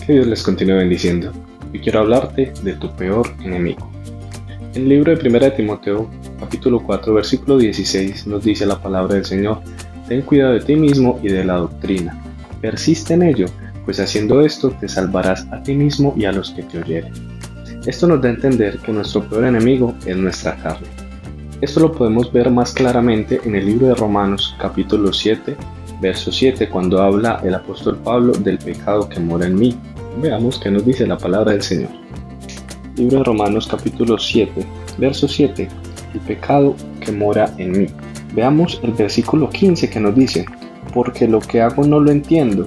Que Dios les continúe bendiciendo. Hoy quiero hablarte de tu peor enemigo. En el libro de 1 de Timoteo, capítulo 4, versículo 16, nos dice la palabra del Señor: ten cuidado de ti mismo y de la doctrina. Persiste en ello, pues haciendo esto te salvarás a ti mismo y a los que te oyeren. Esto nos da a entender que nuestro peor enemigo es nuestra carne. Esto lo podemos ver más claramente en el libro de Romanos, capítulo 7, verso 7, cuando habla el apóstol Pablo del pecado que mora en mí. Veamos qué nos dice la palabra del Señor. Libro de Romanos, capítulo 7, verso 7, el pecado que mora en mí. Veamos el versículo 15 que nos dice: porque lo que hago no lo entiendo,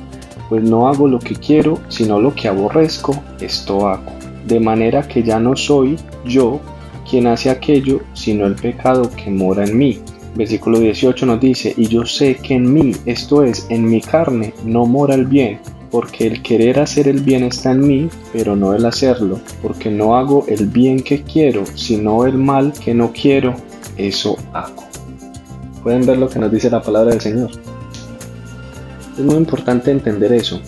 pues no hago lo que quiero, sino lo que aborrezco, esto hago. De manera que ya no soy yo quien hace aquello, sino el pecado que mora en mí. Versículo 18 nos dice: y yo sé que en mí, esto es, en mi carne, no mora el bien, porque el querer hacer el bien está en mí, pero no el hacerlo, porque no hago el bien que quiero, sino el mal que no quiero, eso hago. ¿Pueden ver lo que nos dice la palabra del Señor? Es muy importante entender eso,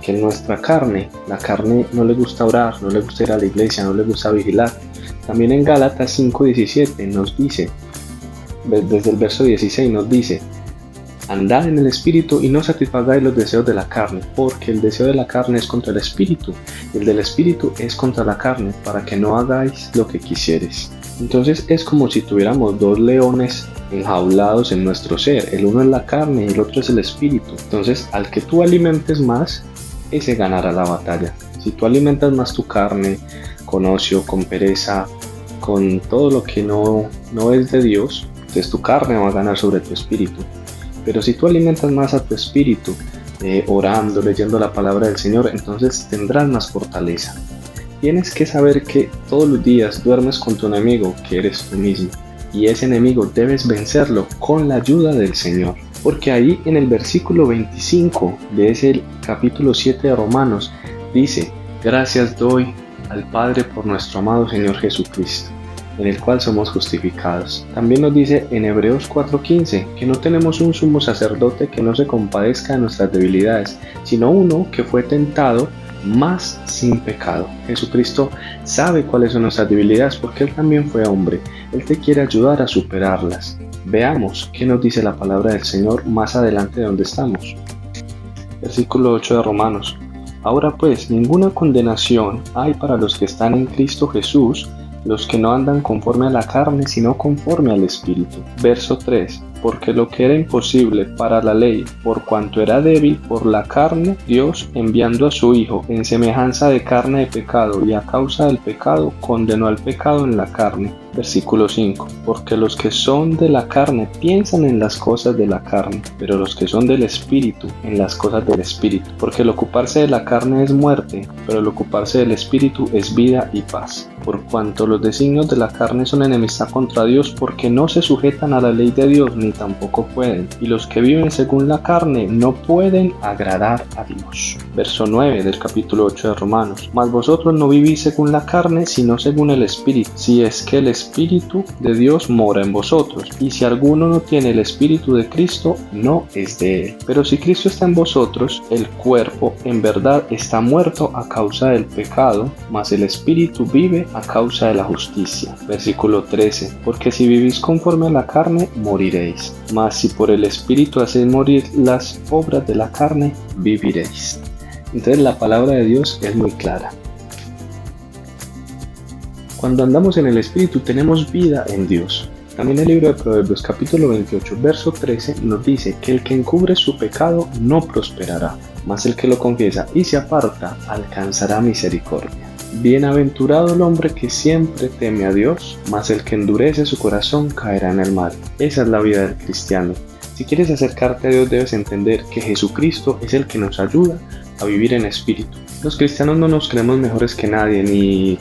que en nuestra carne, la carne no le gusta orar, no le gusta ir a la iglesia, no le gusta vigilar. También en Gálatas 5:17 nos dice, desde el verso 16 nos dice: andad en el espíritu y no satisfagáis los deseos de la carne, porque el deseo de la carne es contra el espíritu, y el del espíritu es contra la carne, para que no hagáis lo que quisieres. Entonces es como si tuviéramos dos leones enjaulados en nuestro ser, el uno es la carne y el otro es el espíritu. Entonces al que tú alimentes más, ese ganará la batalla. Si tú alimentas más tu carne con ocio, con pereza, con todo lo que no es de Dios, entonces tu carne va a ganar sobre tu espíritu. Pero si tú alimentas más a tu espíritu, orando, leyendo la palabra del Señor, entonces tendrás más fortaleza. Tienes que saber que todos los días duermes con tu enemigo, que eres tú mismo, y ese enemigo debes vencerlo con la ayuda del Señor. Porque ahí en el versículo 25 de ese capítulo 7 de Romanos dice: gracias doy al Padre por nuestro amado Señor Jesucristo, en el cual somos justificados. También nos dice en Hebreos 4:15 que no tenemos un sumo sacerdote que no se compadezca de nuestras debilidades, sino uno que fue tentado, mas sin pecado. Jesucristo sabe cuáles son nuestras debilidades porque Él también fue hombre. Él te quiere ayudar a superarlas. Veamos qué nos dice la palabra del Señor más adelante de donde estamos. Versículo 8 de Romanos: ahora pues, ninguna condenación hay para los que están en Cristo Jesús, los que no andan conforme a la carne, sino conforme al Espíritu. Verso 3: porque lo que era imposible para la ley, por cuanto era débil por la carne, Dios, enviando a su Hijo en semejanza de carne de pecado, y a causa del pecado, condenó al pecado en la carne. Versículo 5: porque los que son de la carne piensan en las cosas de la carne, pero los que son del Espíritu en las cosas del Espíritu. Porque el ocuparse de la carne es muerte, pero el ocuparse del Espíritu es vida y paz. Por cuanto los designios de la carne son enemistad contra Dios, porque no se sujetan a la ley de Dios, ni tampoco pueden. Y los que viven según la carne no pueden agradar a Dios. Verso 9 del capítulo 8 de Romanos: mas vosotros no vivís según la carne, sino según el Espíritu, si es que el Espíritu de Dios mora en vosotros. Y si alguno no tiene el Espíritu de Cristo, no es de él. Pero si Cristo está en vosotros, el cuerpo en verdad está muerto a causa del pecado, mas el Espíritu vive a causa de la justicia. Versículo 13: porque si vivís conforme a la carne, moriréis, mas si por el Espíritu hacéis morir las obras de la carne, viviréis. Entonces la palabra de Dios es muy clara. Cuando andamos en el Espíritu tenemos vida en Dios. También el libro de Proverbios capítulo 28 verso 13 nos dice que el que encubre su pecado no prosperará, mas el que lo confiesa y se aparta alcanzará misericordia. Bienaventurado el hombre que siempre teme a Dios, mas el que endurece su corazón caerá en el mal. Esa es la vida del cristiano. Si quieres acercarte a Dios debes entender que Jesucristo es el que nos ayuda a vivir en espíritu. Los cristianos no nos creemos mejores que nadie, ni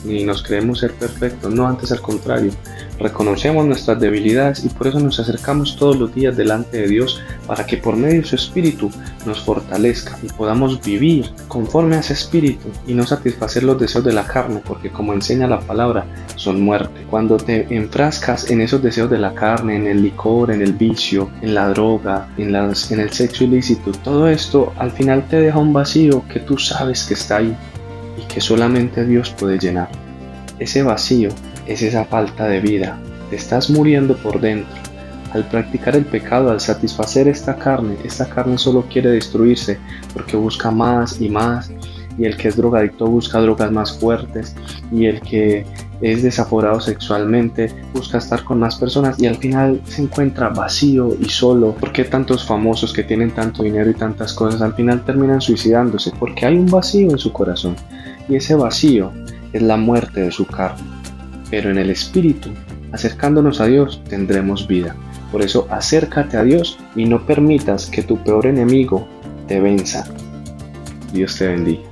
ni nos creemos ser perfectos, no, antes al contrario, reconocemos nuestras debilidades y por eso nos acercamos todos los días delante de Dios para que por medio de su Espíritu nos fortalezca y podamos vivir conforme a ese Espíritu y no satisfacer los deseos de la carne, porque como enseña la palabra, son muerte. Cuando te enfrascas en esos deseos de la carne, en el licor, en el vicio, en la droga, en el sexo ilícito, todo esto al final te deja un vacío que tú sabes que está ahí y que solamente Dios puede llenar. Ese vacío es esa falta de vida, te estás muriendo por dentro. Al practicar el pecado, al satisfacer esta carne solo quiere destruirse porque busca más y más, y el que es drogadicto busca drogas más fuertes, y el que es desaforado sexualmente busca estar con más personas y al final se encuentra vacío y solo. Porque tantos famosos que tienen tanto dinero y tantas cosas al final terminan suicidándose? Porque hay un vacío en su corazón, y ese vacío es la muerte de su carne. Pero en el Espíritu, acercándonos a Dios, tendremos vida. Por eso acércate a Dios y no permitas que tu peor enemigo te venza. Dios te bendiga.